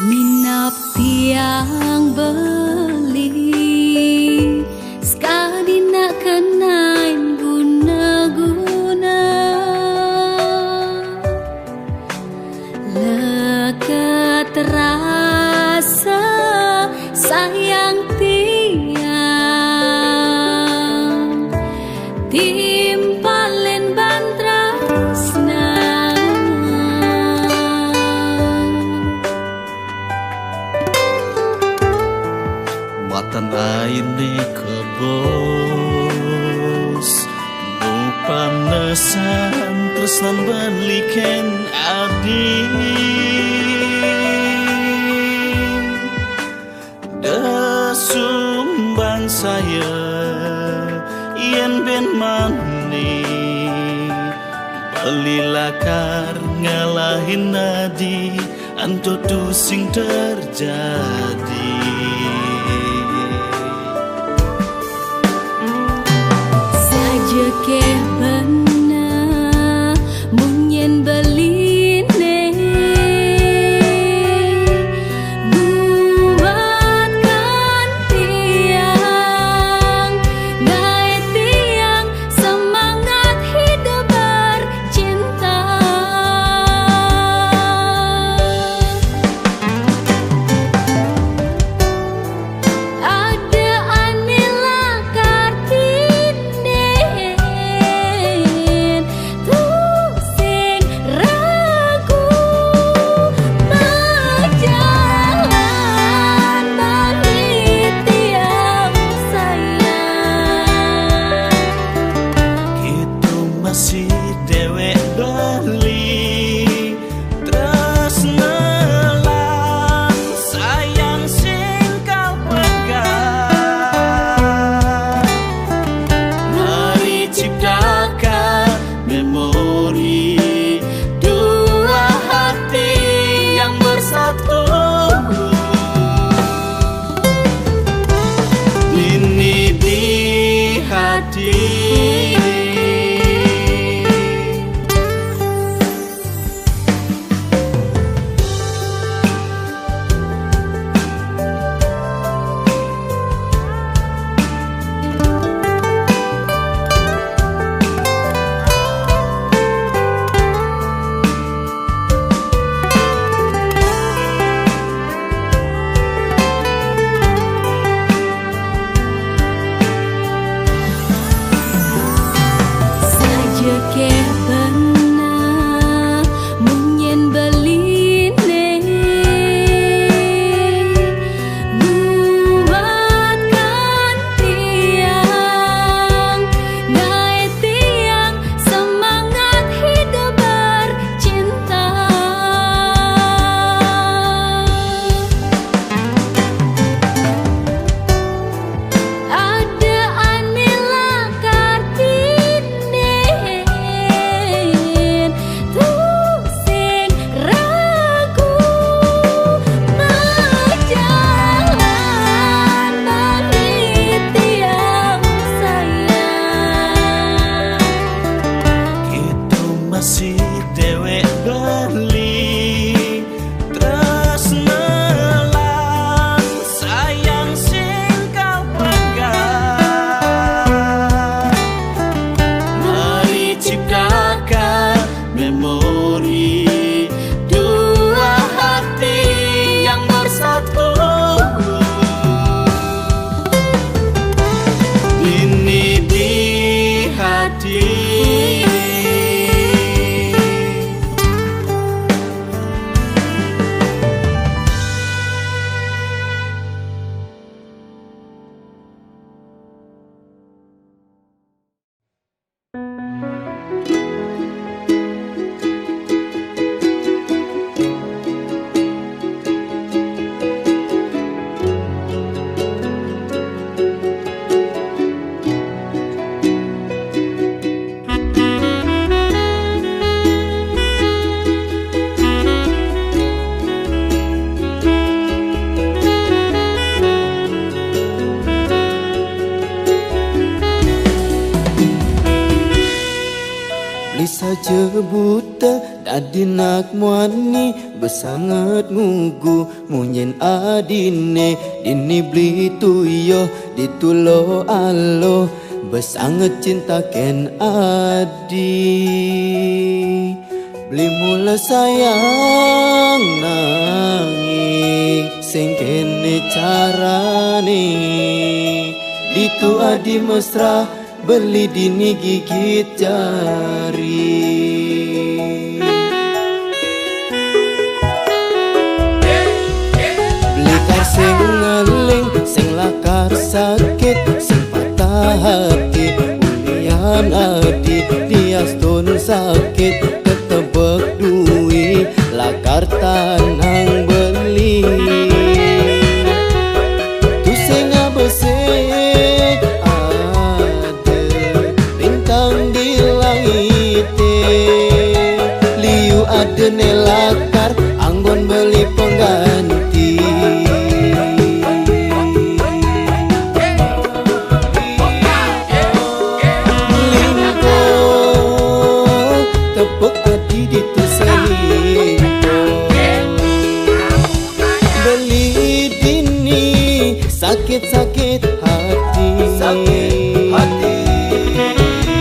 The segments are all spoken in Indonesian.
Minap tiang beli sekali nak kenain guna-guna leket terasa sayang tiang timpalen bantrasna matan air di kebos lupa nesan tresnan baliken adi sumbang saya yen ben mani belilakar ngalahin nadi anto tu sing terjadi saja ke benar munyen beline saja buta Adinak muani besangat ngugu munyen adine dini beli tuyo ditulo alo besangat cinta ken adi beli mula sayang nanging sing kene carane ditu adi mesra beli dini gigit jari. Sing ngeling, sing lakar sakit, sing patah hati unian adi, dias tun sakit ketebek duwi, lakar tanang beli tu sing abesek ada bintang di langit liu ada nelakar anggon beli pengganti. Sakit hati, sakit hati.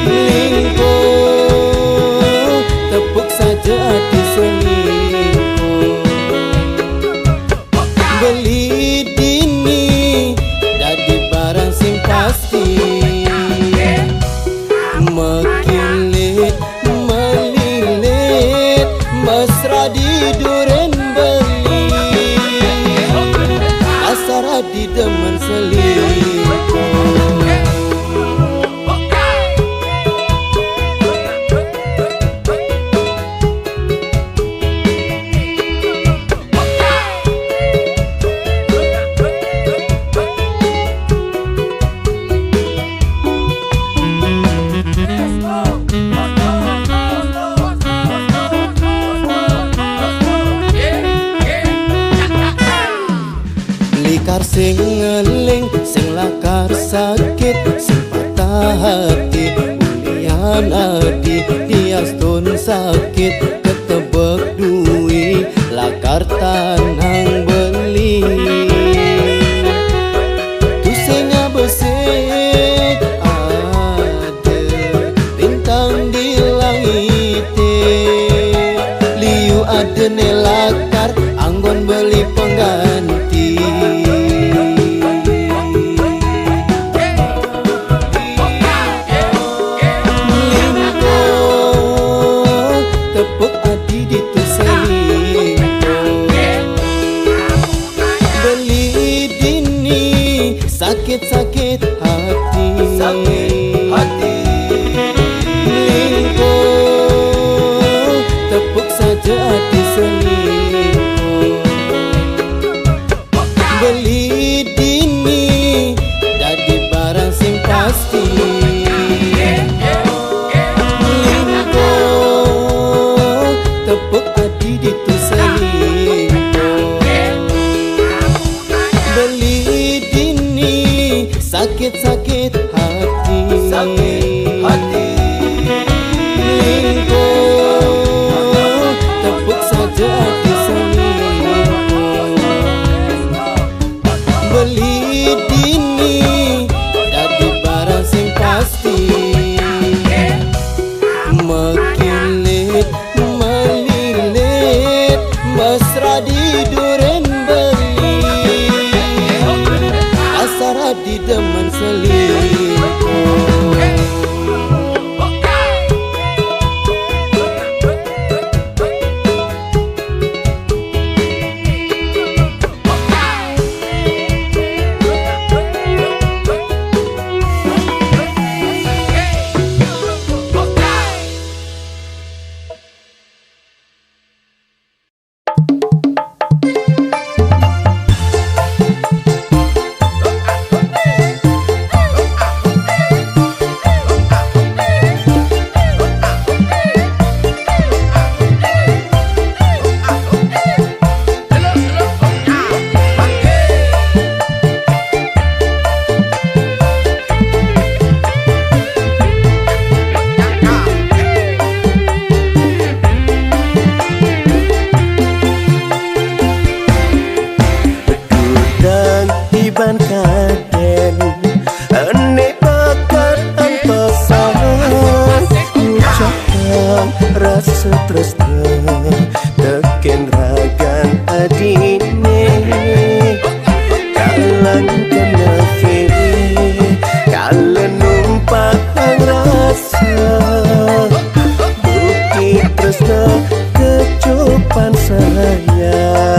Lingkuh, tepuk saja hati selingkuh. Beli dini, jadi barang sing pasti. Mekilit, melilit, mesra di duren beli. Asar di demen selingkuh. Likar sing ngeling, sing lakar sakit, sing patah hati unian adi, dias tun sakit ketebek duwi, lakar tanang beli tu sing abesek ada bintang di langit liu ada nelakar anggon beli pengganti. Sakit hati, sakit hati. Lingkuh, tepuk saja hati selingkuh. Beli dini, jadi barang sing pasti. Lingkuh, tepuk hati ditu selingkuh. Beli sakit hati, sakit hati. Lingkuh, tepuk saja hati selingkuh. Beli dini, jadi barang sing pasti. Mekilit, melilit, mesra di duren beli. Asar di demen selingkuh. kecupan kaden ane bakat antosan ucapkan rasa tresna teken ragan adine kalan kena kiri kalan numpah rasa bukti tresna kecupan sayang.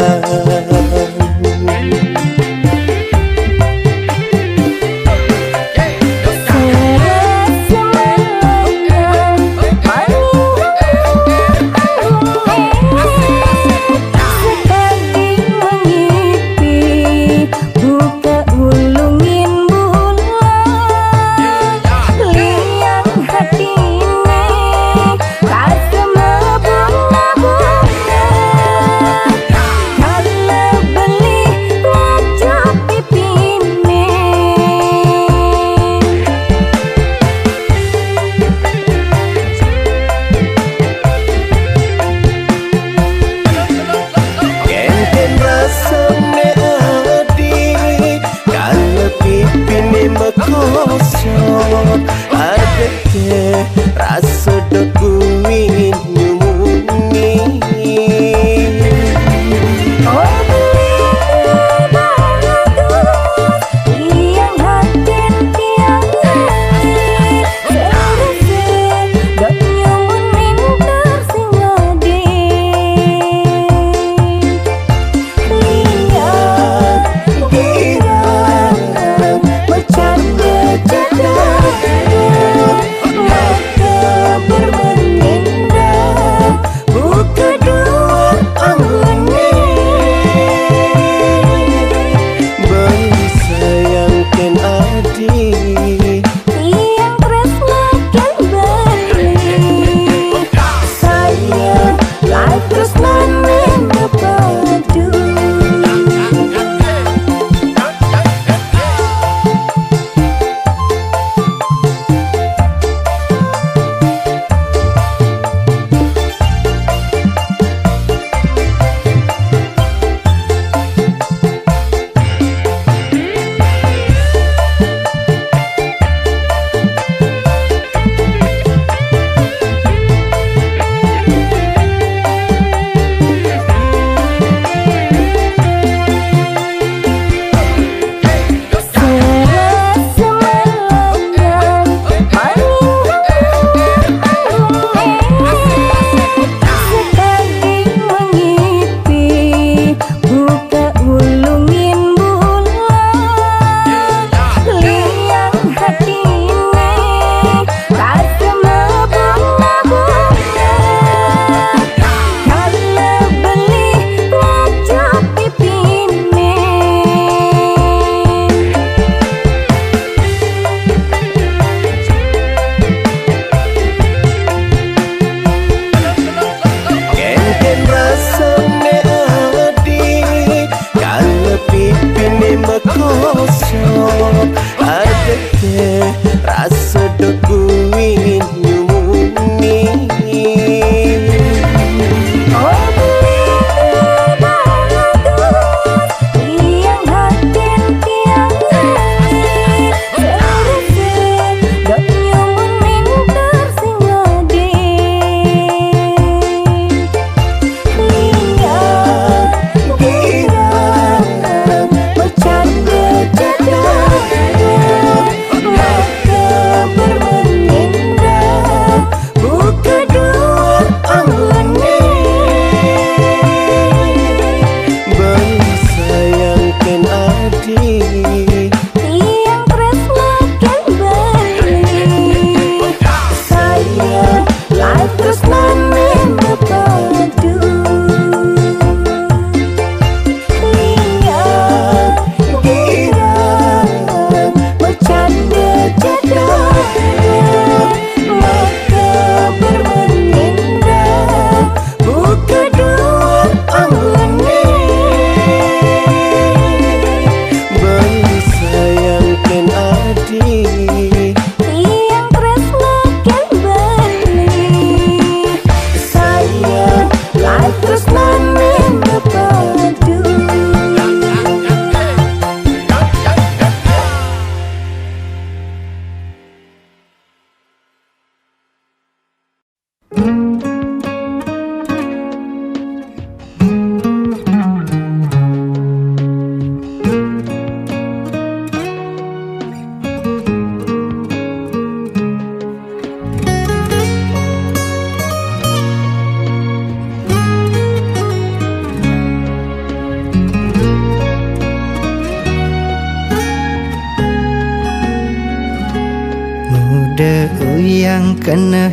yang kena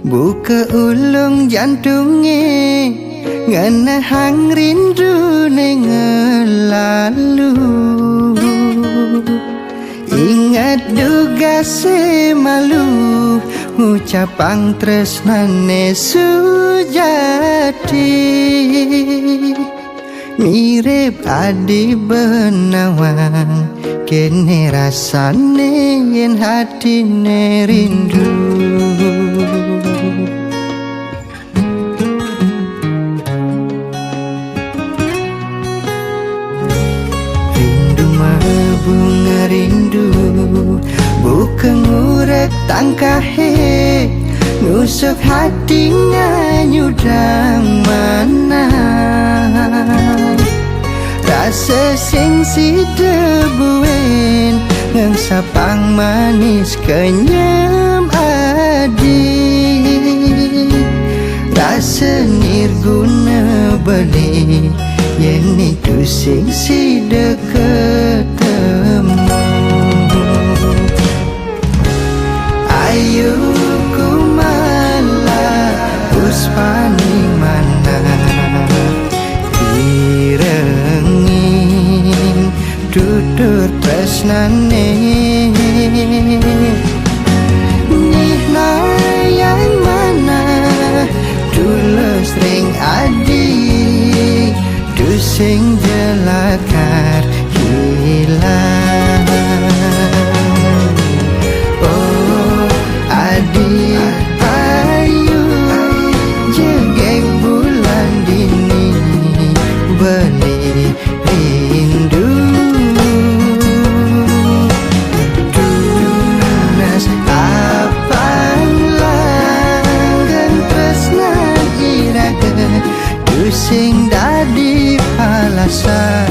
buka ulung jantungnya ngana hang rindu ngelalu. Ingat duga semalu ngucapang tresnane sujati mirip adi benawang kene rasane yen hatine rindu. Rindu bunga rindu bukan ngurek tangkahe nusuk hati nganyudang mana. Rasa sing si debuin ngang sapang manis kenyam adi. Rasa nirguna beli yen itu sing si deket temu. Ayo ku malah puspaning mana direngin tutur tresnane nihna yang mana tulus ring adi tu sing jelakar hilang. Adi ayu jegek bulan dini beli rindu tunas apang langgan tresnan iraga tu sing dadi alasan.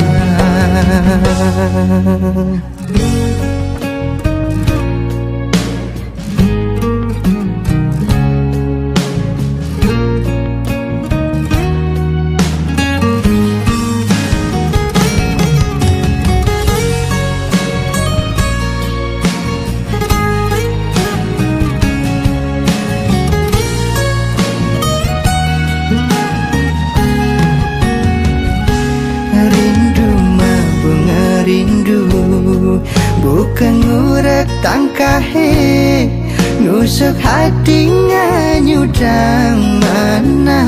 Bukan ngurek tangkahe nusuk hati nganyudang mana.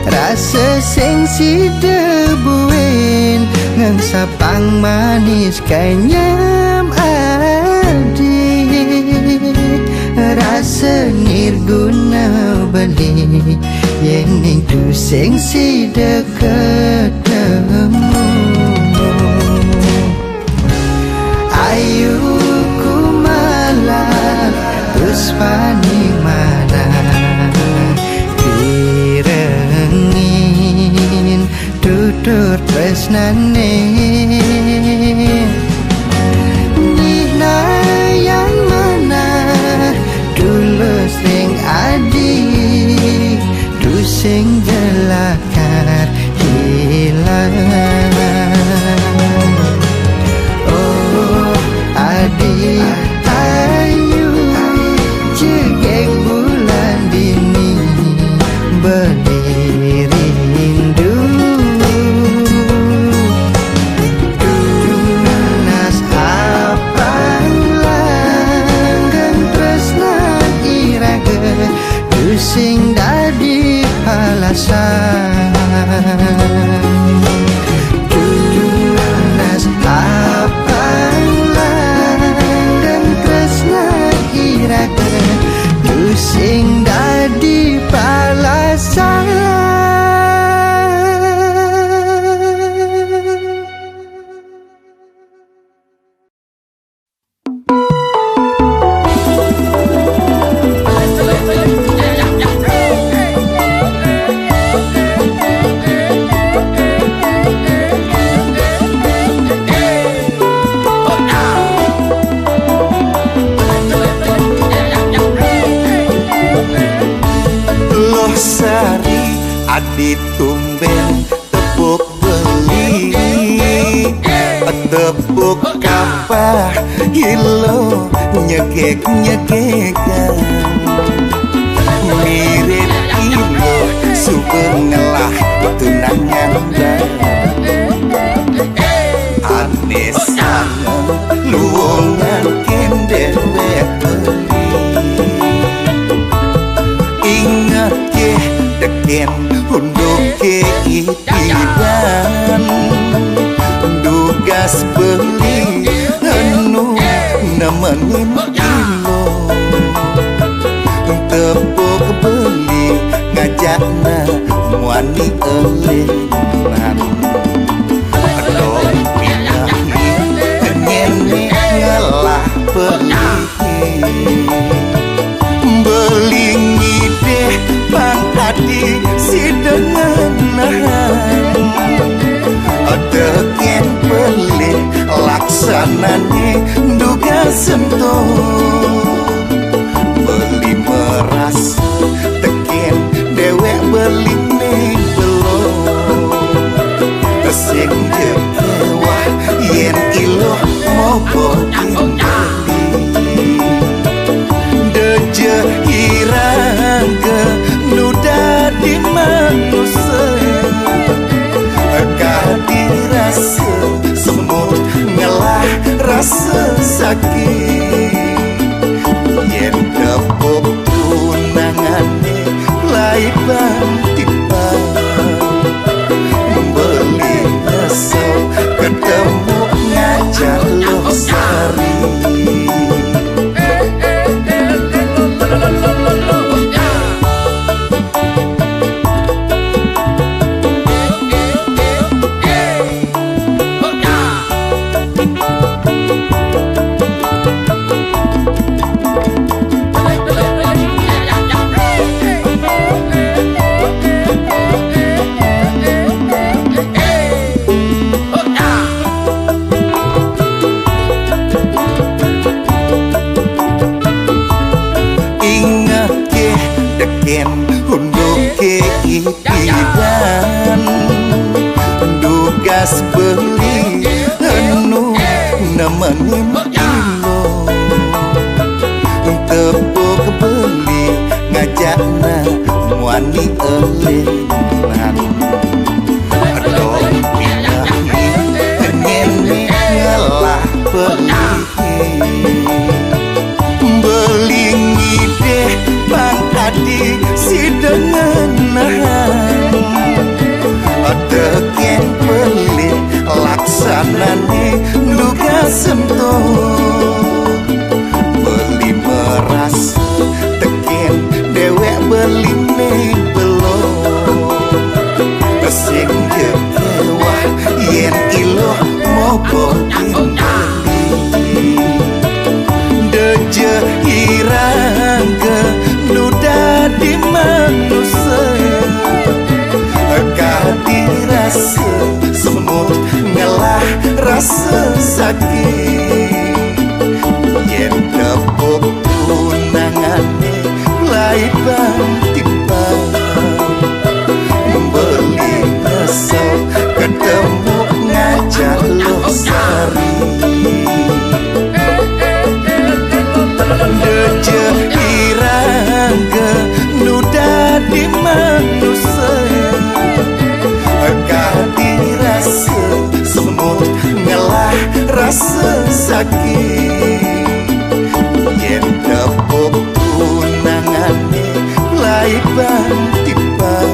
Rasa sing si debuin ngang sapang manis kenyam adi. Rasa nirguna beli yen itu sing si deket temu. Ayu ku malah puspaning mana direngin tutur tresnane nihna yang mana tulus ring adi tu sing jelakar hilang. Adi ayu jegek bulan dini beli rindu tunas apang langgan tresnan iraga tu sing dadi alasan. Tunas apang tu sing dadi balasan. Adi tumben tepuk beli tepuk kapah ilo nyekek-nyekekan mirip ilo subengelah tunangan aneh sangat luongan kendewek ingat ke deken untuk ke itiban dugas beli anu nemenin ilo tepuk beli ngajakna muani elenan dong pindahi nyene ngalah beli ngide pangkadi si dengenan deken pelik laksanane duga sentuh beli meras teken dewek beli ning belum sing jekewah yen iloh mogo deje hirang ke nuda di manusia kadirasa semut ngelah rasa sakit yen kepuk tunangane lai bantipan beli nyesel ketemu ngajak loh sari dugas beli anu nemenin ilo tepuk beli ngajakna muani elenan dong pindahi nyene ngalah beli ngide pangkadi si dengenan deken pelik laksanane duga sentuh beli meras teken dewek beli ning belum sing jekewah yen iloh mogo beli deje hirang ke nuda di manusia kadirasa semut ngelah rasa sakit yen kepuk tunangane lai bantipan beli nyesel ketemu ngajak loh sari deje hirang ke nuda di manusia kadirasa semut ngelah rasa sakit yen kepuk tunangane lai bantipan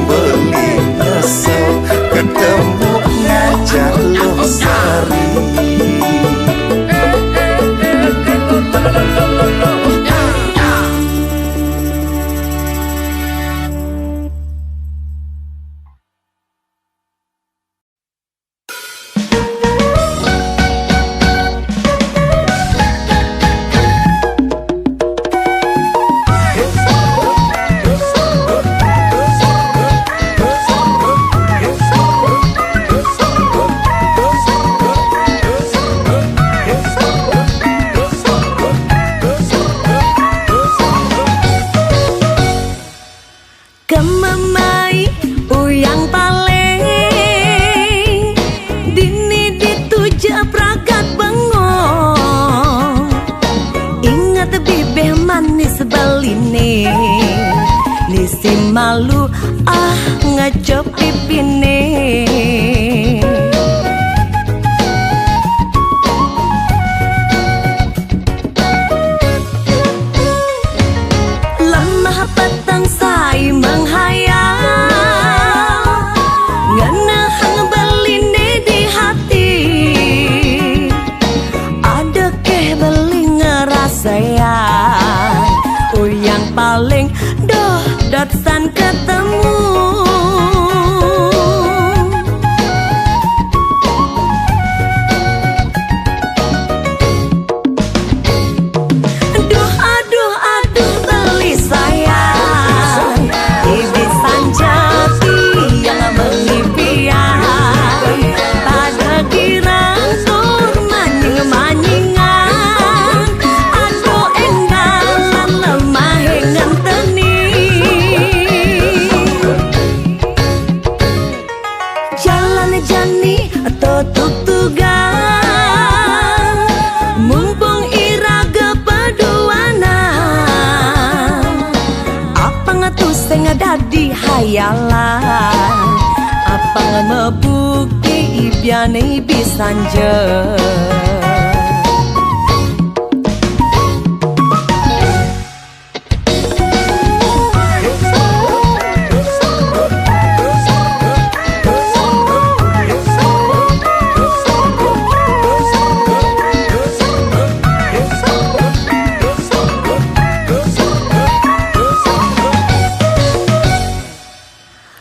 beli nyesel ketemu ngajak loh sari ibu ngejop pipine. Lemah petang sai menghayal, ngenehang beline di hati. Ada keh beli ngerasayan, yang paling doh dotsan ketemu. Aduh beli sayang, ibisan jati yang mengimpian. Pada girang tur manying-manyingan, aduh enggalan lemah ngenteni. Jalan jani tutup tugas, mumpung iraga paduanan. Apa ngatu sing dadi hayalan, apa ngemebukti ibiane bisanje.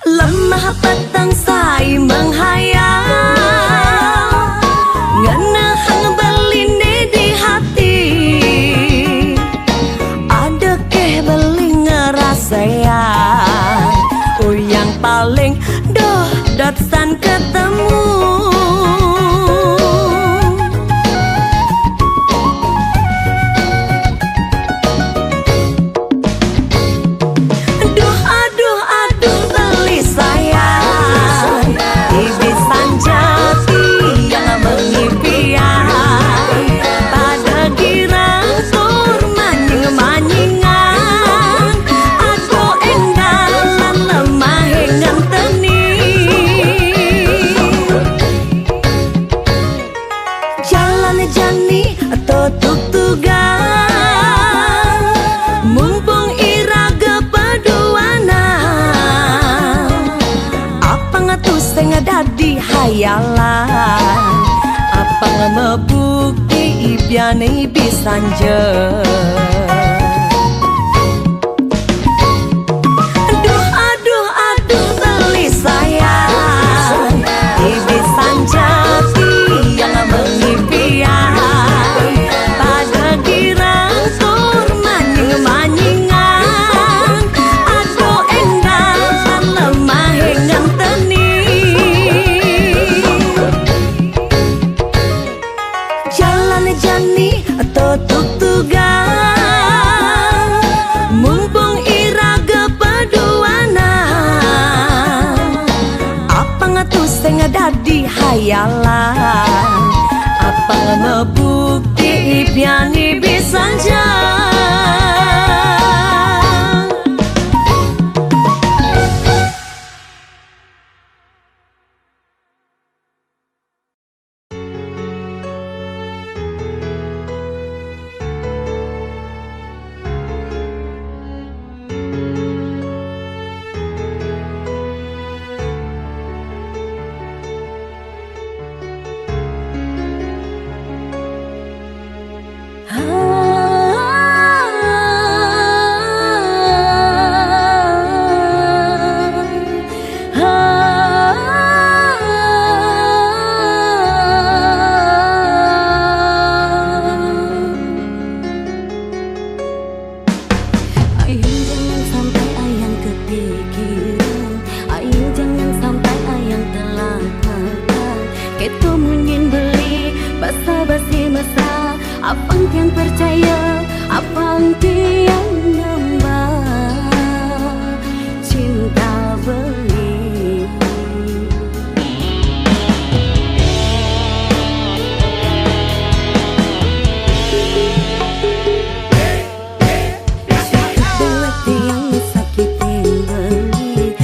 Lemah petang sai menghayal, ngenehang beline di hati. Ada keh beli ngerasayan, yang paling doh dotsan ketemu. Aduh beli sayang, ibisan jati yang mengimpian. Pada girang tur manying-manyingan, aduh enggalan lemah ngenteni. Jalan jani tutup tugas, mumpung iraga paduanan. Apa ngatu sing dadi hayalan, apa ngemebukti ibiane bisanje. Aduh beli sayang, ibisan jati yang mengimpian. Pada girang tur manying-manyingan, aduh enggalan lemah ngenteni. Jalan jani tutup tugas, mumpung iraga paduanan. Apa ngatu sing dadi hayalan, apa ngebukti ibiane bisanje. Abang yang percaya, abang yang nambah cinta beli. Buat yang sakitin beli,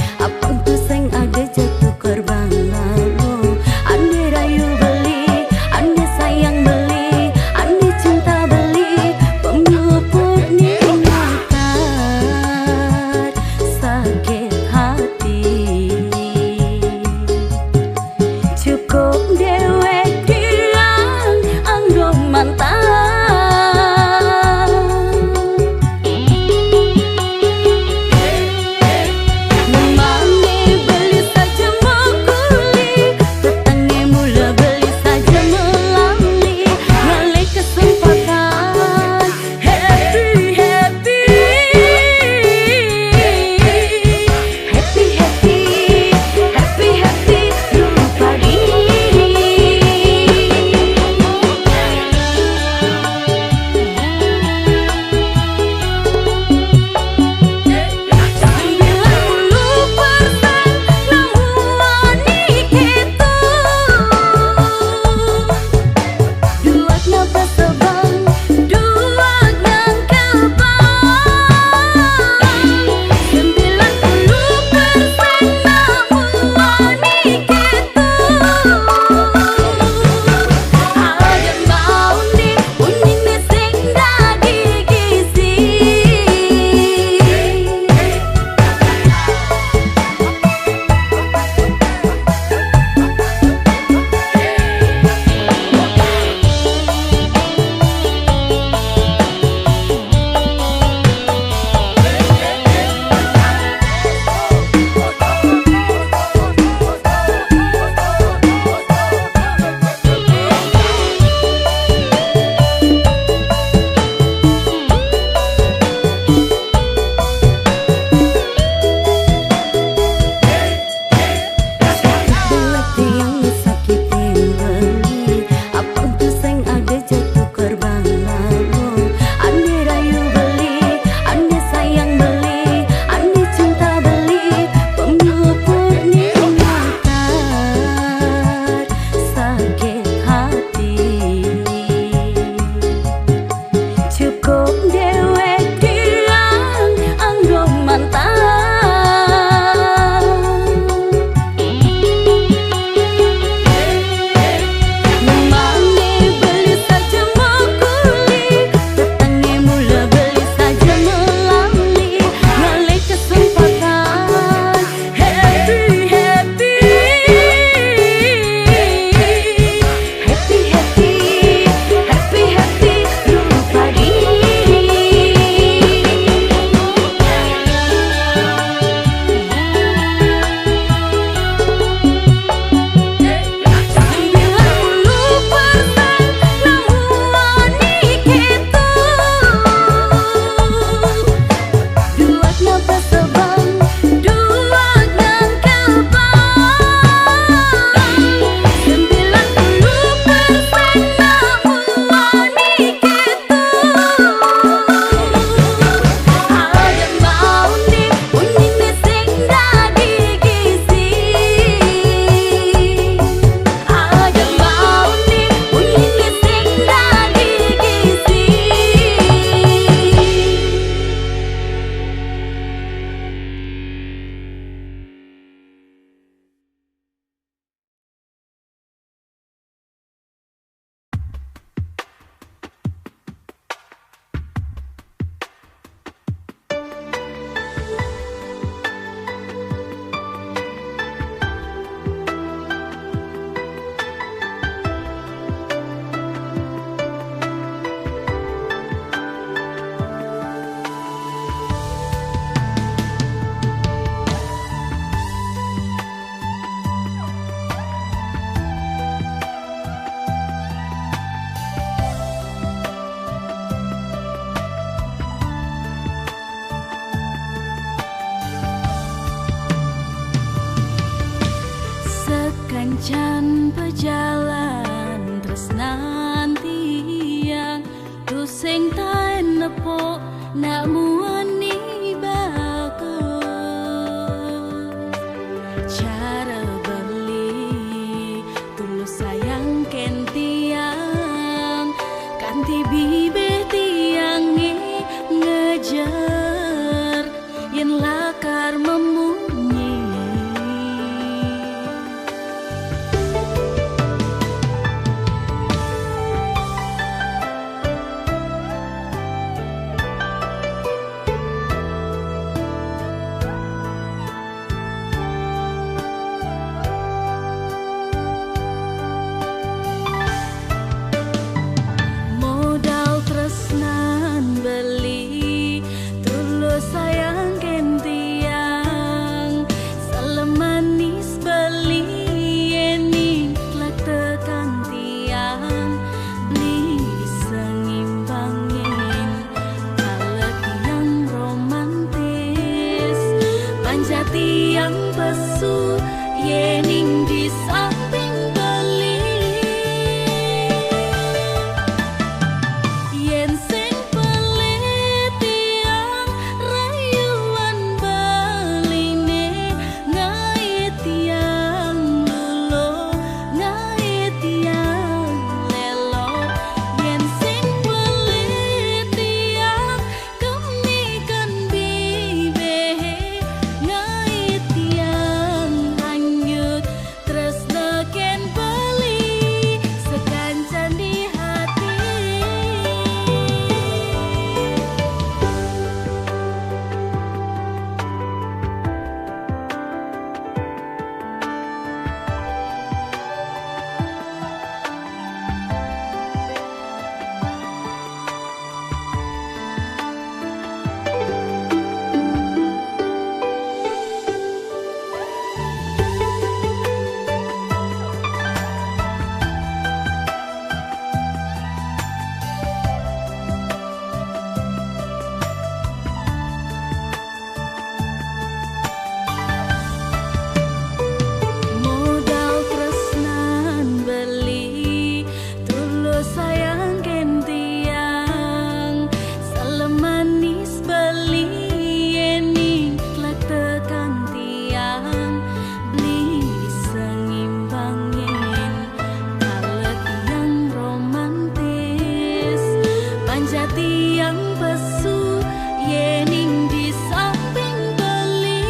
berjalan terus nanti yang tu sing tae nepo nak muani bagus cara beli tulus sayang ken tiang kanti bibe tiang ngejar yen lakar memunyi modal tresnan beli tulus sayang ken tiang salemanis beli eni lak tekan tiang beli sengimbangin kalek yang romantis panja tiang pesu yening di samping beli yen sing pelit tiang rayuan baline ngai tiang lulo ngai tiang lelo yen sing pelit tiang kemikan bibe ngai tiang hanyut tresna ken beli sekancan di hati modal tresnan beli tulus sayang ken tiang salemanis beli eni lak tekan tiang beli sengimbangin kalek yang romantis panja tiang pesu yening di samping beli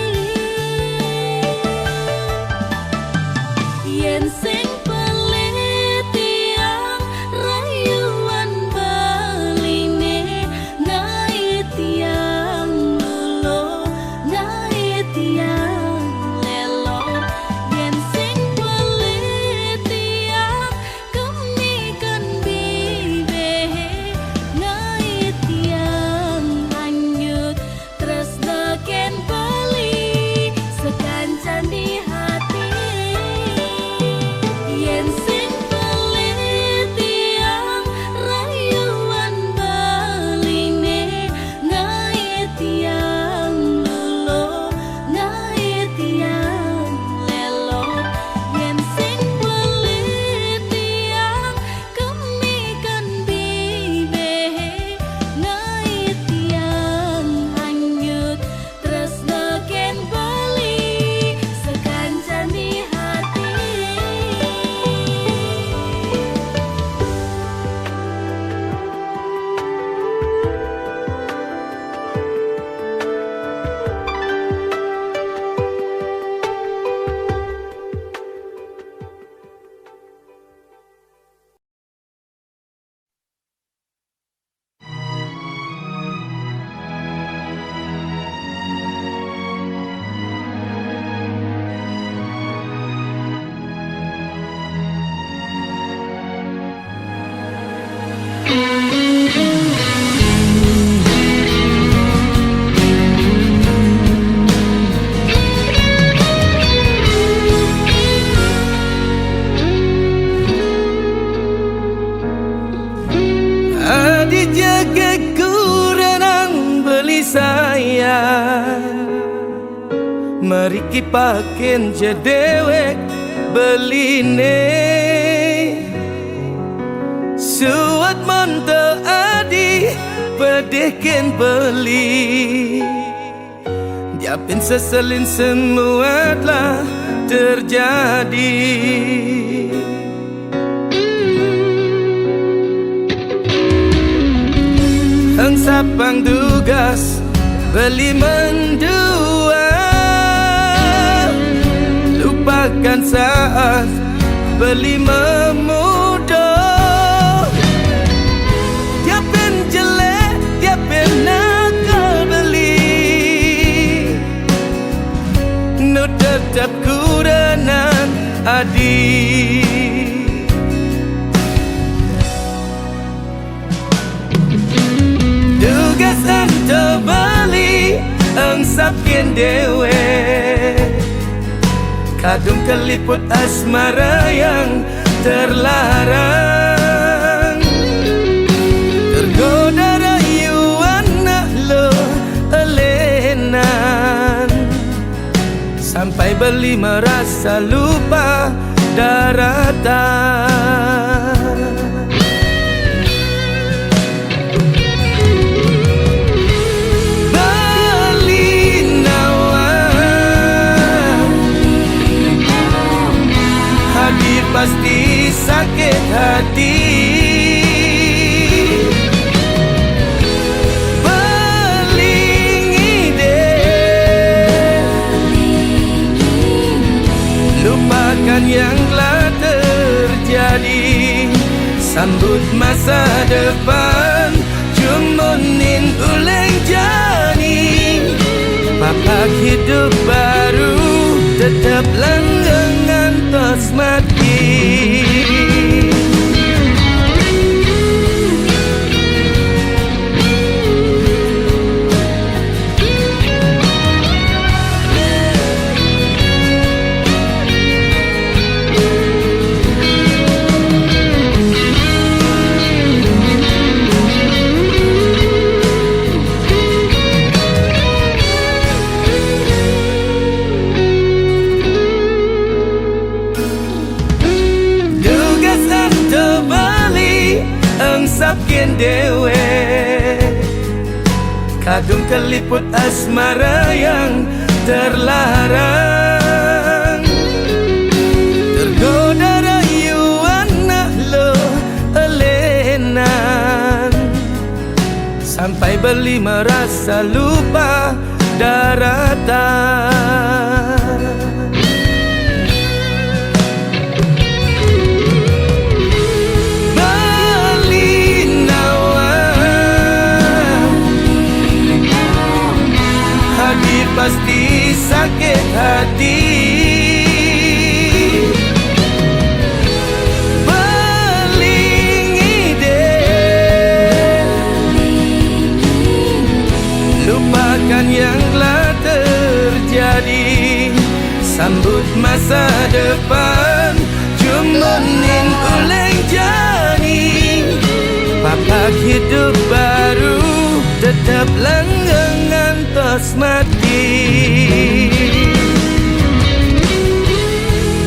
yen sing pelit tiang rayuan baline ngai tiang lulo ngai tiang lelo yen sing pelit tiang kemikan bibe ngai tiang hanyut tresna ken beli sekancan di hati yen sing pelit tiang rayuan baline ngai tiang lulo ngai tiang lelo yen sing pelit tiang kemikan bibe ngai tiang hanyut tresna ken beli sekancan di hati Mari kipaken jedewek beline Suat monta adi pedihkan beli. Diapin seselin semua telah terjadi. Hang sapang tugas beli mendua, lupakan saat beli memuda. Dia pen jelek, dia pen nakal beli, no tetap kuranan adik. Tugas anta bali ang sapien dewe, kadung keliput asmara yang terlarang. Tergoda rayuan nak lo elenan, sampai beli merasa lupa daratan. Pasti sakit hati. Belingi deh, lupakan yang telah terjadi. Sambut masa depan, cumunin uleng jani. Papak hidup baru, tetap langgangan tos mati. Sapien dewe, kadung keliput asmara yang terlarang. Tergoda rayuan nak lo elenan, sampai beli merasa lupa daratan. Pasti sakit hati. Belingi deh, lupakan yang telah terjadi. Sambut masa depan, cumunin uleng jani. Papak hidup baru, tetap langgangan tos mati.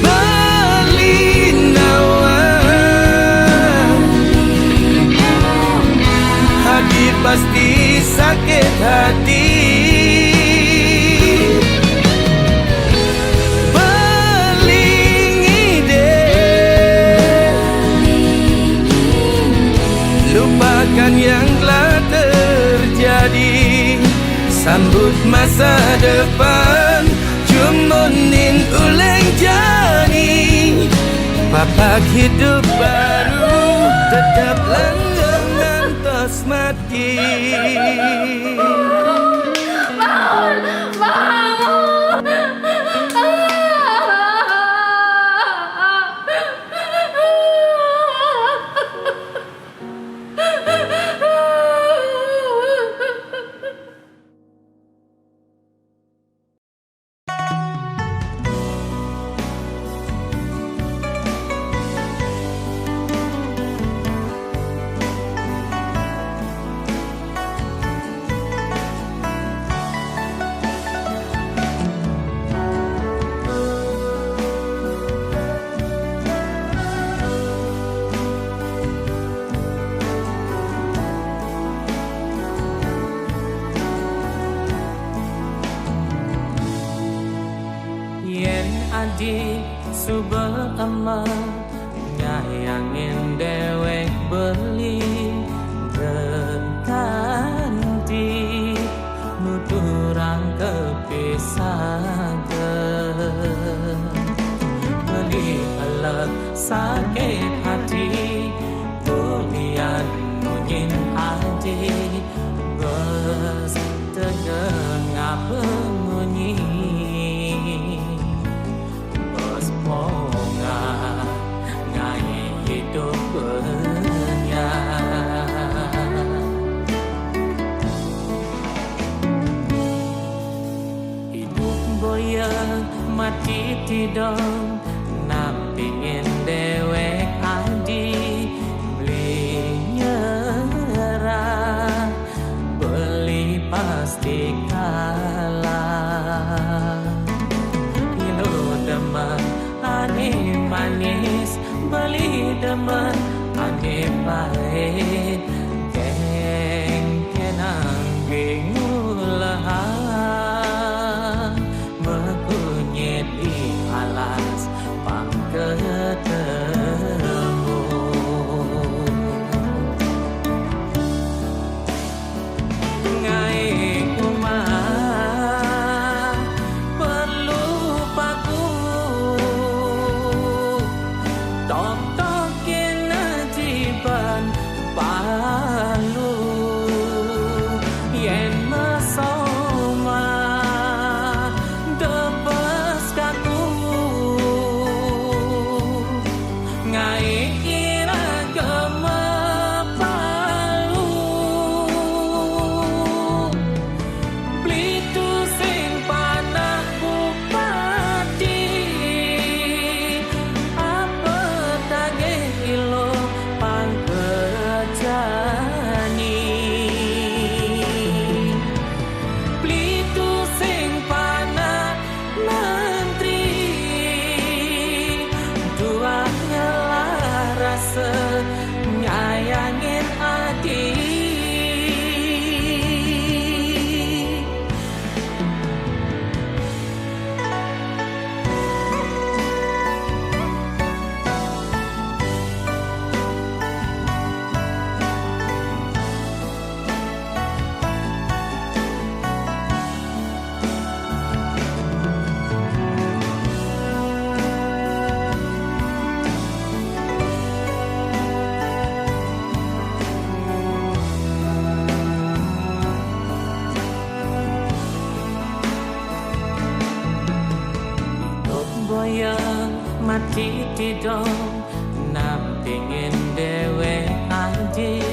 Belinawa, hadir pasti sakit hati. Belingi deh, lupakan yang telah terjadi. Sambut masa depan, cumunin uleng jani. Papak hidup baru, tetap langgangan tos mati. Bangun, bangun. adi suba ama ngayangin dewek beli ganti nuturang kepisah beli alat sakit hati bulian mungkin adi bes terdengar bunyi bes ponga ngai hidup benya hidup boya mati tidak nam pingin dewek adi beli nyerah beli pasti kalah ilo demen ane manis beli demen ane pahit geng kenang gengulahan mekunyit di alas pangketemu ngai kumah perlu paku tok kena jiban palu yen masoma debes kaku ngai kira gema palu plitu sing panah bupati apa tage ilo pangkerjani plitu sing panah menteri dua ngelah rasa nyayangin hati boyang mati tidak nam pingin dewe adi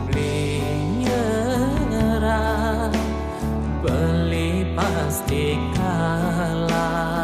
beli nyerah beli pasti kalah